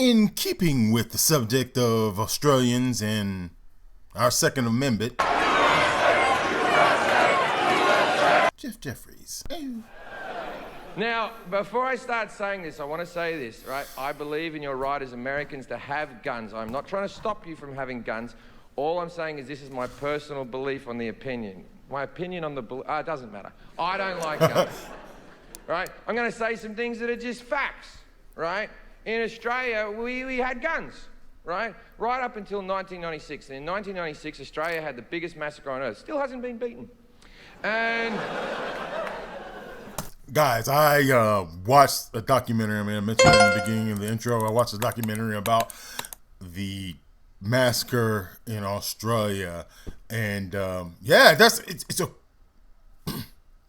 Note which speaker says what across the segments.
Speaker 1: In keeping with the subject of Australians and our Second Amendment, Jefferies.
Speaker 2: Now, before I start saying this, I want to say this, right? I believe in your right as Americans to have guns. I'm not trying to stop you from having guns. All I'm saying is this is my personal belief on the opinion. My opinion on the... it doesn't matter. I don't like guns, right? I'm going to say some things that are just facts, right? In Australia, we had guns, right? Right up until 1996. And in 1996, Australia had the biggest massacre on earth. Still hasn't been beaten. And...
Speaker 1: Guys, I watched a documentary. I mentioned it in the beginning of the intro. I watched a documentary about the massacre in Australia, and it's a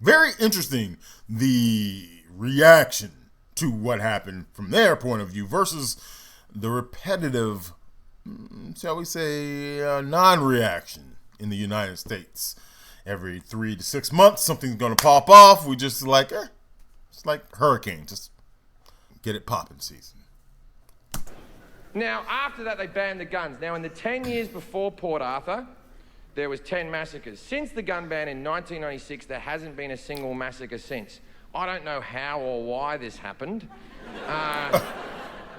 Speaker 1: very interesting, the reaction to what happened from their point of view versus the repetitive, shall we say, non-reaction in the United States. Every 3 to 6 months, something's going to pop off. We just like, it's like hurricane. Just get it popping season.
Speaker 2: Now, after that, they banned the guns. Now, in the 10 years before Port Arthur, there was 10 massacres. Since the gun ban in 1996, there hasn't been a single massacre since. I don't know how or why this happened.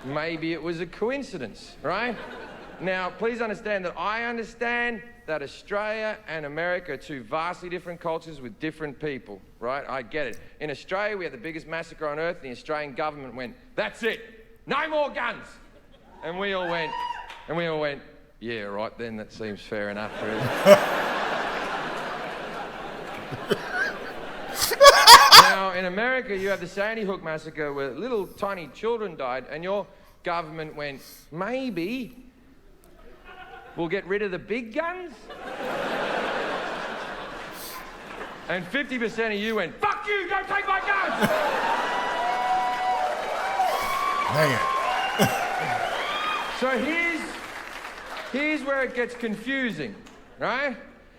Speaker 2: Maybe it was a coincidence, right? Now, please understand that I understand that Australia and America are two vastly different cultures with different people, right? I get it. In Australia, we had the biggest massacre on earth, and the Australian government went, that's it, no more guns. And we all went, yeah, right then, that seems fair enough, really. Now, in America, you have the Sandy Hook massacre where little tiny children died, and your government went, maybe we'll get rid of the big guns? And 50% of you went, fuck you, don't take my guns!
Speaker 1: Dang it.
Speaker 2: So here's where it gets confusing, right?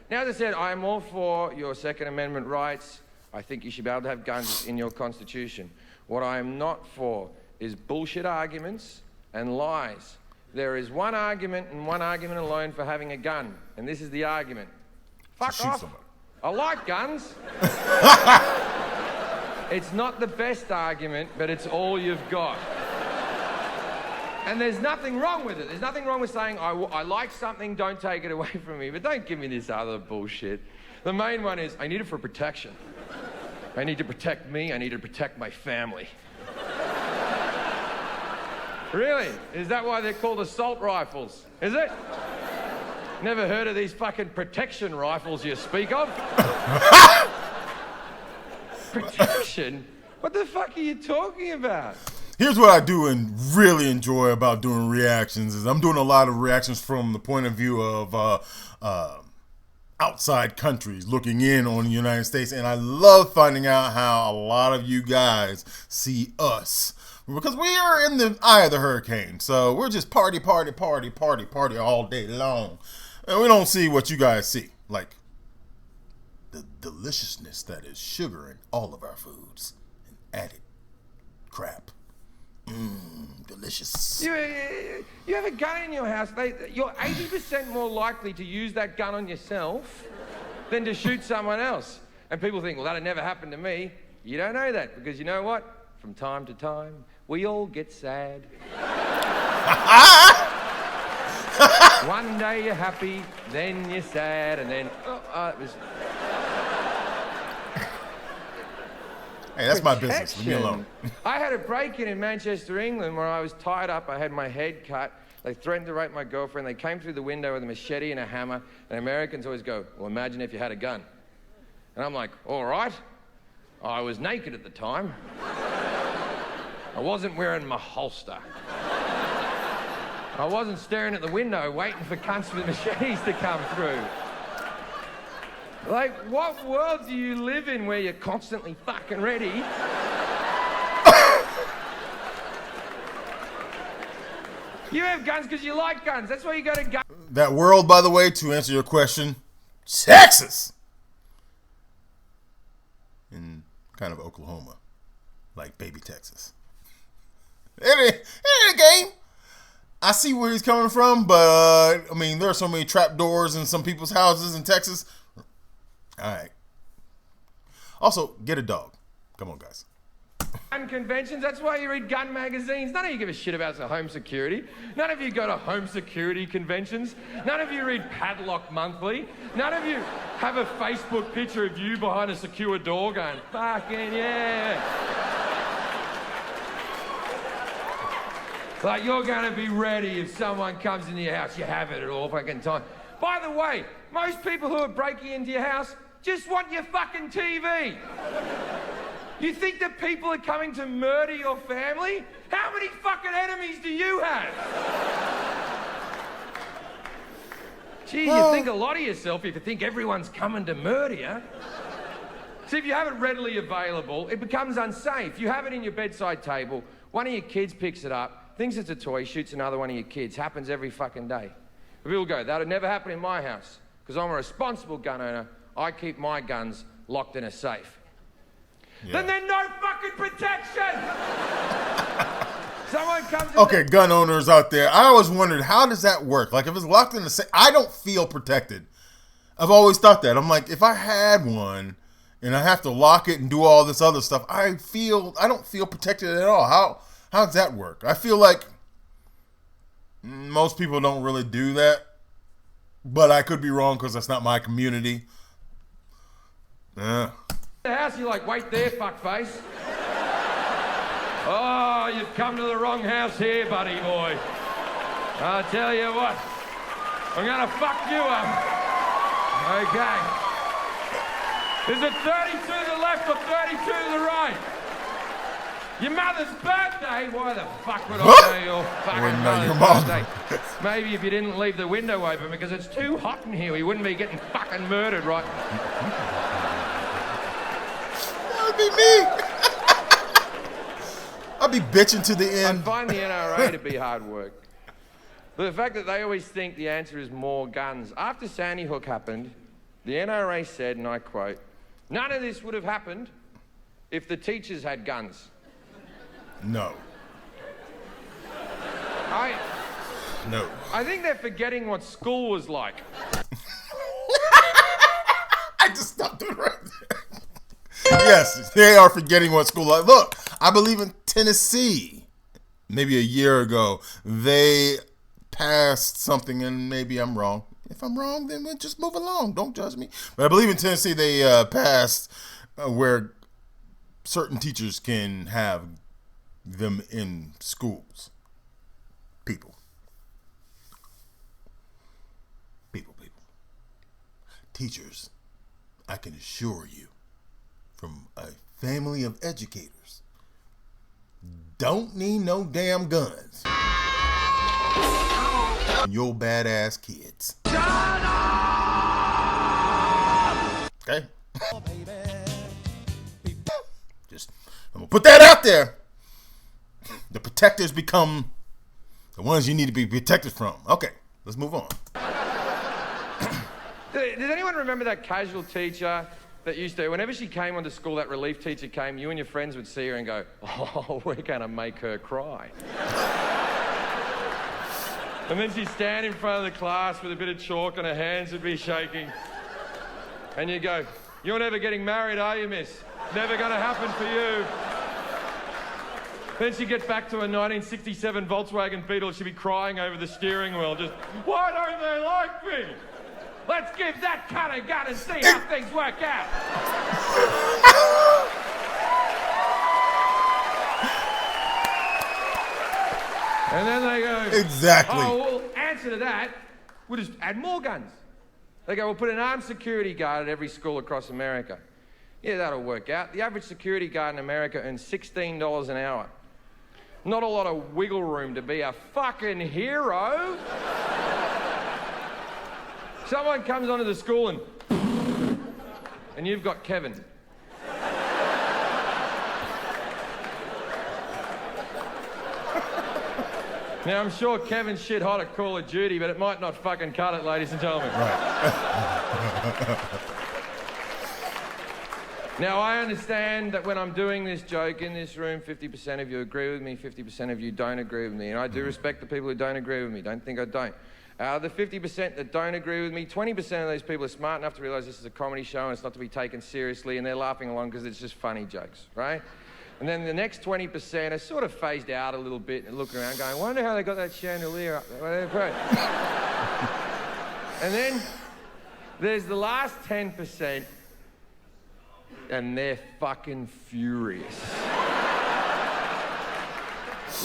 Speaker 2: Now, as I said, I'm all for your Second Amendment rights. I think you should be able to have guns in your Constitution. What I am not for is bullshit arguments and lies. There is one argument and one argument alone for having a gun, and this is the argument. Fuck off.
Speaker 1: Somebody.
Speaker 2: I like guns. It's not the best argument, but it's all you've got. And there's nothing wrong with it. There's nothing wrong with saying, I like something, don't take it away from me, but don't give me this other bullshit. The main one is, I need it for protection. I need to protect me, I need to protect my family. Really? Is that why they're called assault rifles? Is it? Never heard of these fucking protection rifles you speak of? Protection? What the fuck are you talking about?
Speaker 1: Here's what I do and really enjoy about doing reactions is I'm doing a lot of reactions from the point of view of outside countries looking in on the United States, and I love finding out how a lot of you guys see us. Because we are in the eye of the hurricane, so we're just party all day long. And we don't see what you guys see, like the deliciousness that is sugar in all of our foods and added crap. Delicious.
Speaker 2: You have a gun in your house, you're 80% more likely to use that gun on yourself than to shoot someone else. And people think, well, that'll never happen to me. You don't know that, because you know what? From time to time, we all get sad. One day you're happy, then you're sad, and then, it was...
Speaker 1: Hey, that's my business. Leave me alone.
Speaker 2: I had a break-in in Manchester, England, where I was tied up. I had my head cut. They threatened to rape my girlfriend. They came through the window with a machete and a hammer. And Americans always go, well, imagine if you had a gun. And I'm like, all right. I was naked at the time. I wasn't wearing my holster. I wasn't staring at the window waiting for cunts with machetes to come through. Like, what world do you live in where you're constantly fucking ready? You have guns because you like guns. That's why you go to gun.
Speaker 1: That world, by the way, to answer your question, Texas. In kind of Oklahoma. Like baby Texas. It ain't a game. I see where he's coming from, but I mean, there are so many trap doors in some people's houses in Texas. All right. Also, get a dog. Come on, guys.
Speaker 2: Gun conventions, that's why you read gun magazines. None of you give a shit about home security. None of you go to home security conventions. None of you read Padlock Monthly. None of you have a Facebook picture of you behind a secure door going, fucking yeah. Like you're going to be ready if someone comes into your house. You have it at all fucking time. By the way, most people who are breaking into your house just want your fucking TV. You think that people are coming to murder your family? How many fucking enemies do you have? Gee, you think a lot of yourself if you think everyone's coming to murder you. See, if you have it readily available, it becomes unsafe. You have it in your bedside table, one of your kids picks it up, thinks it's a toy, shoots another one of your kids. Happens every fucking day. People go, that would never happen in my house, because I'm a responsible gun owner. I keep my guns locked in a safe. Yeah. Then there's no fucking protection! Someone comes in.
Speaker 1: Okay, gun owners out there, I always wondered, how does that work? Like, if it's locked in the safe, I don't feel protected. I've always thought that. I'm like, if I had one and I have to lock it and do all this other stuff, I don't feel how does that work? I feel like most people don't really do that, but I could be wrong because that's not my community.
Speaker 2: The house, you're like, wait there, fuckface. Oh, you've come to the wrong house here, buddy boy. I'll tell you what, I'm gonna fuck you up. Okay. Is it 32 to the left or 32 to the right? Your mother's birthday? Why the fuck would I know your fucking mother's birthday? Maybe if you didn't leave the window open because it's too hot in here, we wouldn't be getting fucking murdered, right?
Speaker 1: That would be me. I'd be bitching to the end.
Speaker 2: I find the NRA to be hard work. But the fact that they always think the answer is more guns. After Sandy Hook happened, the NRA said, and I quote, none of this would have happened if the teachers had guns.
Speaker 1: No. No.
Speaker 2: I think they're forgetting what school was like.
Speaker 1: I just stopped it right there. Yes, they are forgetting what school like. Look, I believe in Tennessee. Maybe a year ago, they passed something, and maybe I'm wrong. If I'm wrong, then we'll just move along. Don't judge me. But I believe in Tennessee, they passed where certain teachers can have them in schools. People. Teachers, I can assure you, from a family of educators, don't need no damn guns. Your badass kids. Shut up! Okay? Just, I'm gonna put that out there. The protectors become the ones you need to be protected from. Okay, let's move on.
Speaker 2: Does anyone remember that casual teacher that used to, whenever she came onto school, that relief teacher came, you and your friends would see her and go, oh, we're gonna make her cry. And then she'd stand in front of the class with a bit of chalk and her hands would be shaking. And you go, you're never getting married, are you, miss? Never gonna happen for you. Then she'd get back to a 1967 Volkswagen Beetle, she'd be crying over the steering wheel, just, why don't they like me? Let's give that cunt a gun and see how things work out. And then they go,
Speaker 1: exactly.
Speaker 2: Oh, well, answer to that, we'll just add more guns. They go, we'll put an armed security guard at every school across America. Yeah, that'll work out. The average security guard in America earns $16 an hour. Not a lot of wiggle room to be a fucking hero. Someone comes onto the school and you've got Kevin. Now, I'm sure Kevin's shit hot at Call of Duty, but it might not fucking cut it, ladies and gentlemen.
Speaker 1: Right.
Speaker 2: Now, I understand that when I'm doing this joke in this room, 50% of you agree with me, 50% of you don't agree with me. And I do respect the people who don't agree with me. Don't think I don't. The 50% that don't agree with me, 20% of those people are smart enough to realize this is a comedy show and it's not to be taken seriously, and they're laughing along because it's just funny jokes, right? And then the next 20% are sort of phased out a little bit and looking around going, wonder how they got that chandelier up there. And then there's the last 10%, and they're fucking furious.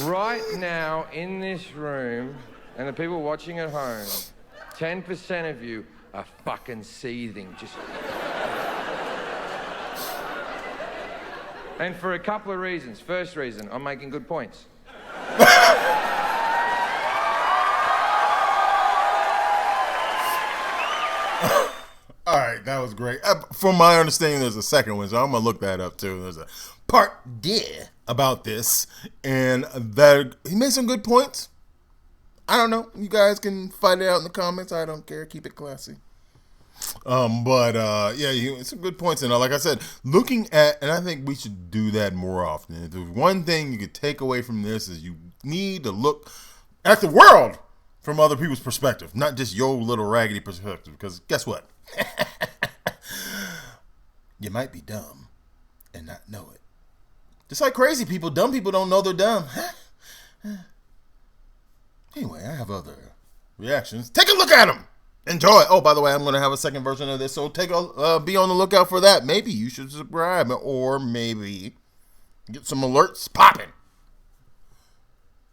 Speaker 2: Right now, in this room, and the people watching at home, 10% of you are fucking seething. And for a couple of reasons. First reason, I'm making good points.
Speaker 1: All right, that was great. From my understanding, there's a second one, so I'm gonna look that up too. There's a part D about this, and that he made some good points. I don't know. You guys can fight it out in the comments. I don't care. Keep it classy. Yeah, some good points. And like I said, looking at, and I think we should do that more often. If there's one thing you could take away from this is you need to look at the world from other people's perspective, not just your little raggedy perspective. Because guess what? You might be dumb and not know it. Just like crazy people, dumb people don't know they're dumb. Anyway, I have other reactions. Take a look at them. Enjoy. Oh, by the way, I'm going to have a second version of this, so be on the lookout for that. Maybe you should subscribe, or maybe get some alerts popping.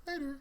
Speaker 1: Later.